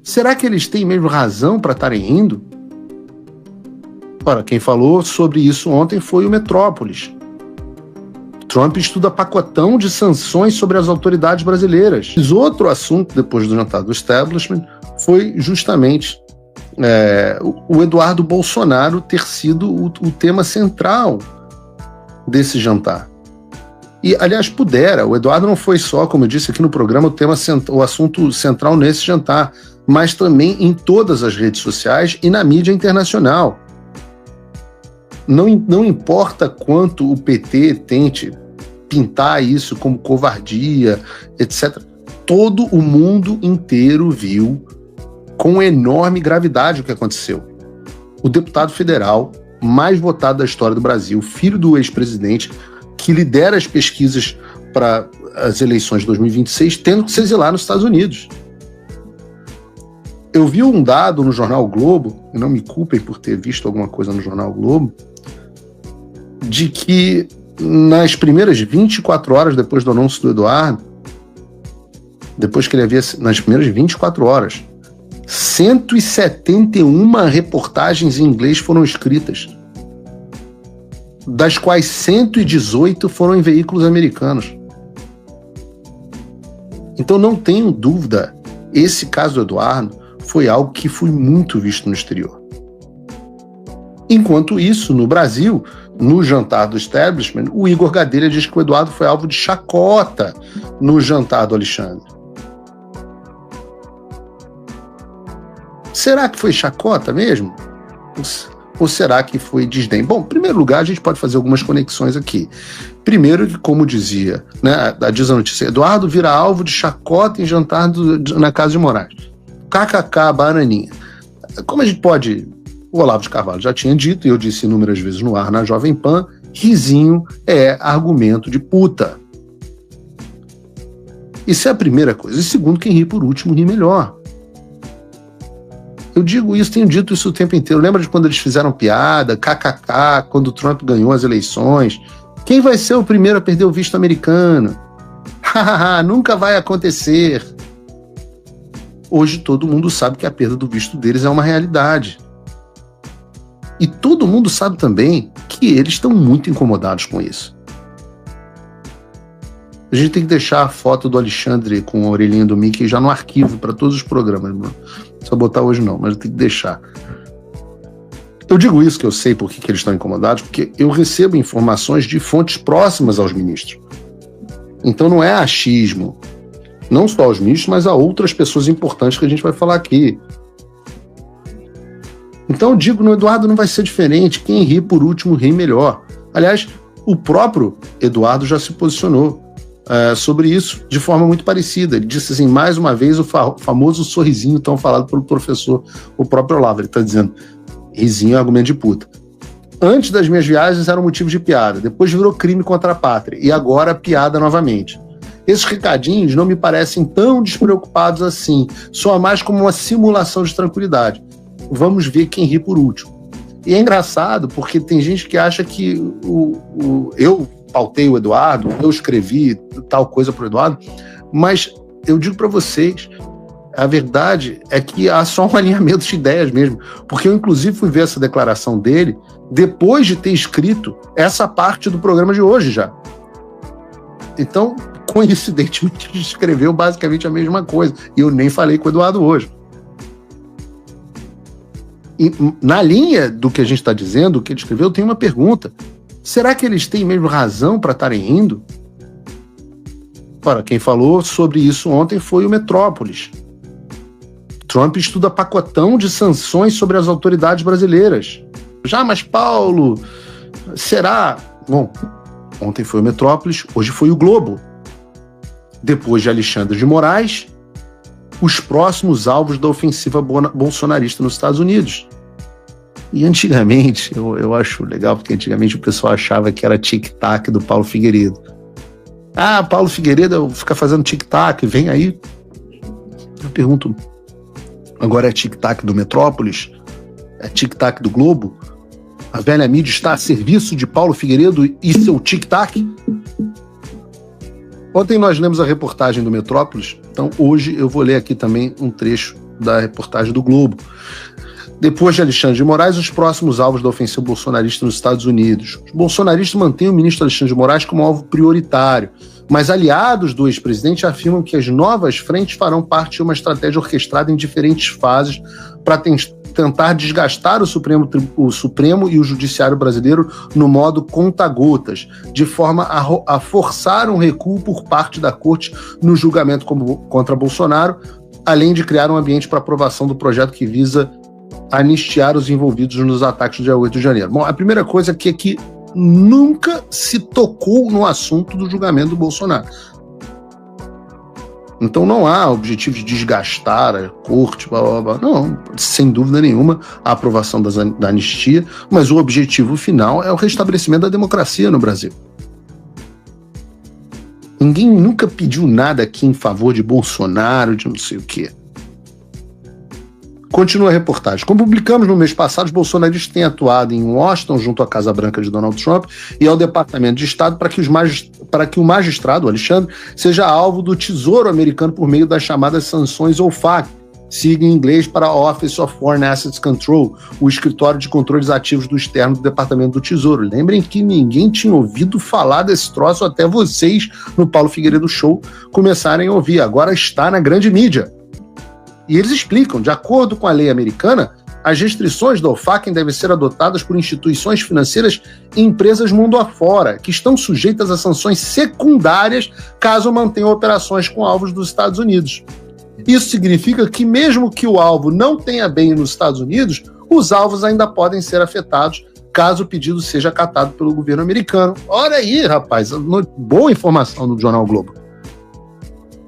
Será que eles têm mesmo razão para estarem rindo? Ora, quem falou sobre isso ontem foi o Metrópolis. Trump estuda pacotão de sanções sobre as autoridades brasileiras. Outro assunto, depois do jantar do establishment, foi justamente o Eduardo Bolsonaro ter sido o tema central desse jantar. E, aliás, o Eduardo não foi só, como eu disse aqui no programa, o assunto central nesse jantar, mas também em todas as redes sociais e na mídia internacional. Não importa quanto o PT tente pintar isso como covardia, etc. Todo o mundo inteiro viu com enorme gravidade o que aconteceu. O deputado federal mais votado da história do Brasil, filho do ex-presidente, que lidera as pesquisas para as eleições de 2026, tendo que se exilar nos Estados Unidos. Eu vi um dado no Jornal o Globo, e não me culpem por ter visto alguma coisa no Jornal o Globo, de que nas primeiras 24 horas depois do anúncio do Eduardo, depois que ele havia, nas primeiras 24 horas, 171 reportagens em inglês foram escritas, das quais 118 foram em veículos americanos. Então não tenho dúvida, esse caso do Eduardo foi algo que foi muito visto no exterior. Enquanto isso, no Brasil, no jantar do establishment, o Igor Gadelha diz que o Eduardo foi alvo de chacota no jantar do Alexandre. Será que foi chacota mesmo? Ou será que foi desdém? Bom, em primeiro lugar, a gente pode fazer algumas conexões aqui. Primeiro, que como dizia, né, diz a notícia, Eduardo vira alvo de chacota em jantar na casa de Moraes. KKK, bananinha. Como a gente pode... O Olavo de Carvalho já tinha dito, e eu disse inúmeras vezes no ar na Jovem Pan, risinho é argumento de puta. Isso é a primeira coisa. E segundo, quem ri por último ri melhor. Eu digo isso, tenho dito isso o tempo inteiro. Lembra de quando eles fizeram piada, kkk, quando o Trump ganhou as eleições? Quem vai ser o primeiro a perder o visto americano? Hahaha, nunca vai acontecer. Hoje todo mundo sabe que a perda do visto deles é uma realidade. E todo mundo sabe também que eles estão muito incomodados com isso. A gente tem que deixar a foto do Alexandre com a orelhinha do Mickey já no arquivo para todos os programas. Não precisa botar hoje não, mas tem que deixar. Eu digo isso que eu sei por que eles estão incomodados, porque eu recebo informações de fontes próximas aos ministros. Então não é achismo. Não só aos ministros, mas a outras pessoas importantes que a gente vai falar aqui. Então eu digo, no Eduardo não vai ser diferente. Quem ri por último ri melhor. Aliás, o próprio Eduardo já se posicionou sobre isso de forma muito parecida. Ele disse assim, mais uma vez, o famoso sorrisinho tão falado pelo professor, o próprio Olavo. Ele está dizendo, risinho é argumento de puta. Antes das minhas viagens era um motivo de piada, depois virou crime contra a pátria, e agora piada novamente. Esses recadinhos não me parecem tão despreocupados assim, soa mais como uma simulação de tranquilidade. Vamos ver quem ri por último. E é engraçado, porque tem gente que acha que eu pautei o Eduardo, eu escrevi tal coisa para o Eduardo, mas eu digo para vocês, a verdade é que há só um alinhamento de ideias mesmo, porque eu inclusive fui ver essa declaração dele depois de ter escrito essa parte do programa de hoje já. Então, coincidentemente, ele escreveu basicamente a mesma coisa, e eu nem falei com o Eduardo hoje. E, na linha do que a gente está dizendo, o que ele escreveu, eu tenho uma pergunta. Será que eles têm mesmo razão para estarem rindo? Ora, quem falou sobre isso ontem foi o Metrópolis. Trump estuda pacotão de sanções sobre as autoridades brasileiras. Já, mas Paulo, será? Bom, ontem foi o Metrópolis, hoje foi o Globo. Depois de Alexandre de Moraes, os próximos alvos da ofensiva bolsonarista nos Estados Unidos. E antigamente, eu acho legal, porque antigamente o pessoal achava que era tic-tac do Paulo Figueiredo. Ah, Paulo Figueiredo fica fazendo tic-tac, vem aí. Eu pergunto, agora é tic-tac do Metrópolis? É tic-tac do Globo? A velha mídia está a serviço de Paulo Figueiredo e seu tic-tac? Ontem nós lemos a reportagem do Metrópolis, então hoje eu vou ler aqui também um trecho da reportagem do Globo. Depois de Alexandre de Moraes, os próximos alvos da ofensiva bolsonarista nos Estados Unidos. Os bolsonaristas mantêm o ministro Alexandre de Moraes como alvo prioritário, mas aliados do ex-presidente afirmam que as novas frentes farão parte de uma estratégia orquestrada em diferentes fases para tentar desgastar o Supremo e o Judiciário brasileiro no modo conta-gotas, de forma a forçar um recuo por parte da Corte no julgamento contra Bolsonaro, além de criar um ambiente para aprovação do projeto que visa anistiar os envolvidos nos ataques do dia 8 de janeiro. Bom, a primeira coisa aqui é que nunca se tocou no assunto do julgamento do Bolsonaro. Então não há objetivo de desgastar a corte, blá, blá, blá. Não, sem dúvida nenhuma, a aprovação da anistia, mas o objetivo final é o restabelecimento da democracia no Brasil. Ninguém nunca pediu nada aqui em favor de Bolsonaro, de não sei o quê. Continua a reportagem. Como publicamos no mês passado, os bolsonaristas têm atuado em Washington, junto à Casa Branca de Donald Trump e ao Departamento de Estado, para que o magistrado, Alexandre, seja alvo do Tesouro americano por meio das chamadas sanções OFAC, sigla em inglês para Office of Foreign Assets Control, o escritório de controles ativos do externo do Departamento do Tesouro. Lembrem que ninguém tinha ouvido falar desse troço até vocês, no Paulo Figueiredo Show, começarem a ouvir. Agora está na grande mídia. E eles explicam, de acordo com a lei americana, as restrições da OFAC devem ser adotadas por instituições financeiras e empresas mundo afora, que estão sujeitas a sanções secundárias caso mantenham operações com alvos dos Estados Unidos. Isso significa que mesmo que o alvo não tenha bem nos Estados Unidos, os alvos ainda podem ser afetados caso o pedido seja acatado pelo governo americano. Olha aí, rapaz, boa informação no Jornal Globo.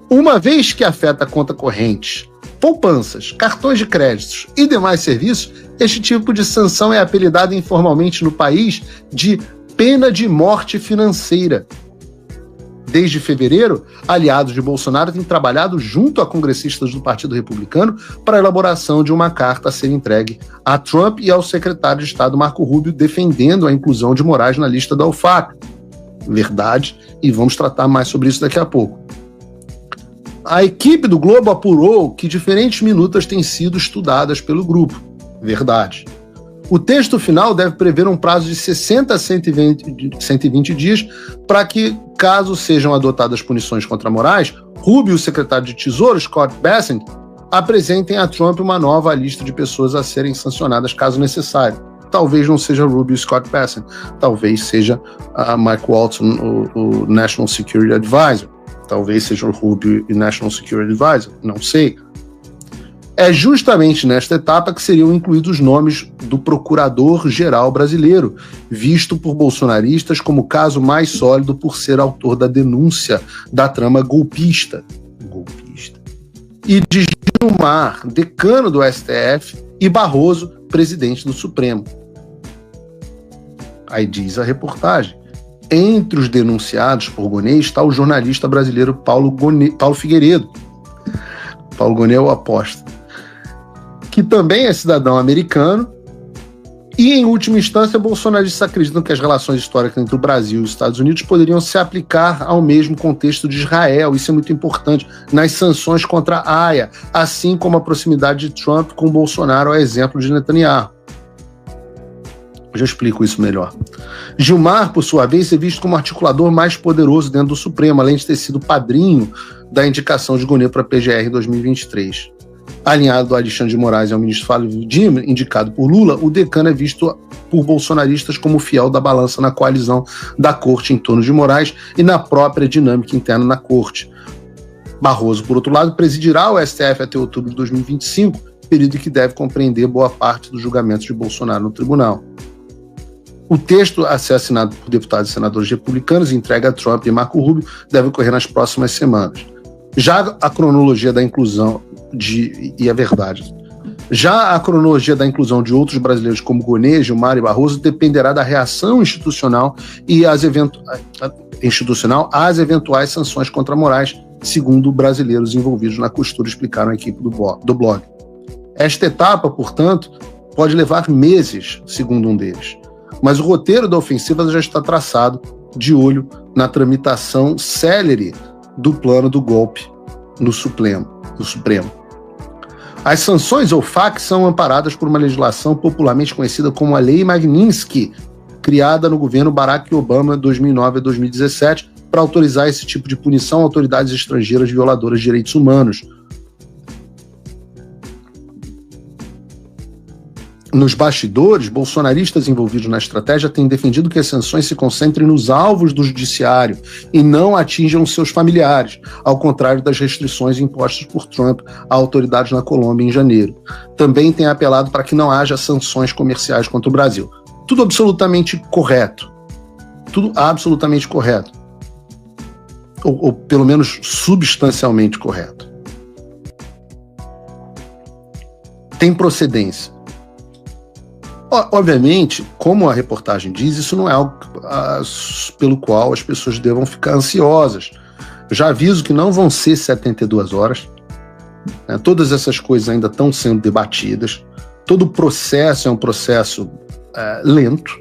Uma vez que afeta a conta corrente, poupanças, cartões de créditos e demais serviços, este tipo de sanção é apelidado informalmente no país de pena de morte financeira. Desde fevereiro, aliados de Bolsonaro têm trabalhado junto a congressistas do Partido Republicano para a elaboração de uma carta a ser entregue a Trump e ao secretário de Estado Marco Rubio, defendendo a inclusão de Moraes na lista da OFAC. Verdade, e vamos tratar mais sobre isso daqui a pouco. A equipe do Globo apurou que diferentes minutas têm sido estudadas pelo grupo. Verdade. O texto final deve prever um prazo de 60 a 120 dias para que, caso sejam adotadas punições contra Moraes, Rubio e o secretário de Tesouro, Scott Bessent, apresentem a Trump uma nova lista de pessoas a serem sancionadas caso necessário. Talvez não seja Rubio e Scott Bessent, talvez seja a Mike Waltz, o National Security Advisor. Talvez seja o Rubio e National Security Advisor, não sei. É justamente nesta etapa que seriam incluídos os nomes do procurador-geral brasileiro, visto por bolsonaristas como o caso mais sólido por ser autor da denúncia da trama golpista. E de Gilmar, decano do STF, e Barroso, presidente do Supremo. Aí diz a reportagem. Entre os denunciados por Gonet está o jornalista brasileiro Paulo Figueiredo. Paulo Gonet é o apóstolo, que também é cidadão americano, e, em última instância, bolsonaristas acreditam que as relações históricas entre o Brasil e os Estados Unidos poderiam se aplicar ao mesmo contexto de Israel, isso é muito importante, nas sanções contra a Haia, assim como a proximidade de Trump com Bolsonaro, a exemplo de Netanyahu. Já explico isso melhor. Gilmar, por sua vez, é visto como o articulador mais poderoso dentro do Supremo, além de ter sido padrinho da indicação de Gonet para a PGR em 2023. Alinhado a Alexandre de Moraes e ao ministro Flávio Dino, indicado por Lula, o decano é visto por bolsonaristas como fiel da balança na coalizão da corte em torno de Moraes e na própria dinâmica interna na corte. Barroso, por outro lado, presidirá o STF até outubro de 2025, período que deve compreender boa parte dos julgamentos de Bolsonaro no tribunal. O texto a ser assinado por deputados e senadores republicanos e entregue a Trump e Marco Rubio deve ocorrer nas próximas semanas. Já a cronologia da inclusão Já a cronologia da inclusão de outros brasileiros como Gonet, Gilmar e Barroso dependerá da reação institucional às eventuais sanções contra Moraes, segundo brasileiros envolvidos na costura, explicaram a equipe do blog. Esta etapa, portanto, pode levar meses, segundo um deles. Mas o roteiro da ofensiva já está traçado, de olho na tramitação célere do plano do golpe no Supremo. As sanções ou FAQ são amparadas por uma legislação popularmente conhecida como a Lei Magnitsky, criada no governo Barack Obama de 2009 a 2017, para autorizar esse tipo de punição a autoridades estrangeiras violadoras de direitos humanos. Nos bastidores, bolsonaristas envolvidos na estratégia têm defendido que as sanções se concentrem nos alvos do judiciário e não atinjam seus familiares, ao contrário das restrições impostas por Trump a autoridades na Colômbia em janeiro. Também tem apelado para que não haja sanções comerciais contra o Brasil. Tudo absolutamente correto. Tudo absolutamente correto. Ou pelo menos substancialmente correto. Tem procedência. Obviamente, como a reportagem diz, isso não é algo pelo qual as pessoas devam ficar ansiosas. Eu já aviso que não vão ser 72 horas. Né? Todas essas coisas ainda estão sendo debatidas. Todo o processo é um processo lento.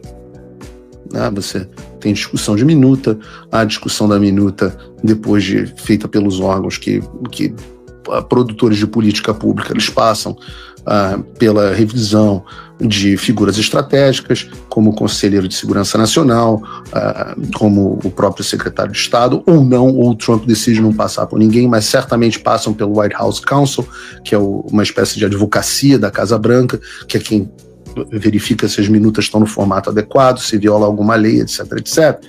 Né? Você tem discussão de minuta, a discussão da minuta depois feita pelos órgãos que produtores de política pública, eles passam pela revisão de figuras estratégicas, como o Conselheiro de Segurança Nacional, como o próprio secretário de Estado, ou não, ou o Trump decide não passar por ninguém, mas certamente passam pelo White House Counsel, que é uma espécie de advocacia da Casa Branca, que é quem verifica se as minutas estão no formato adequado, se viola alguma lei, etc, etc.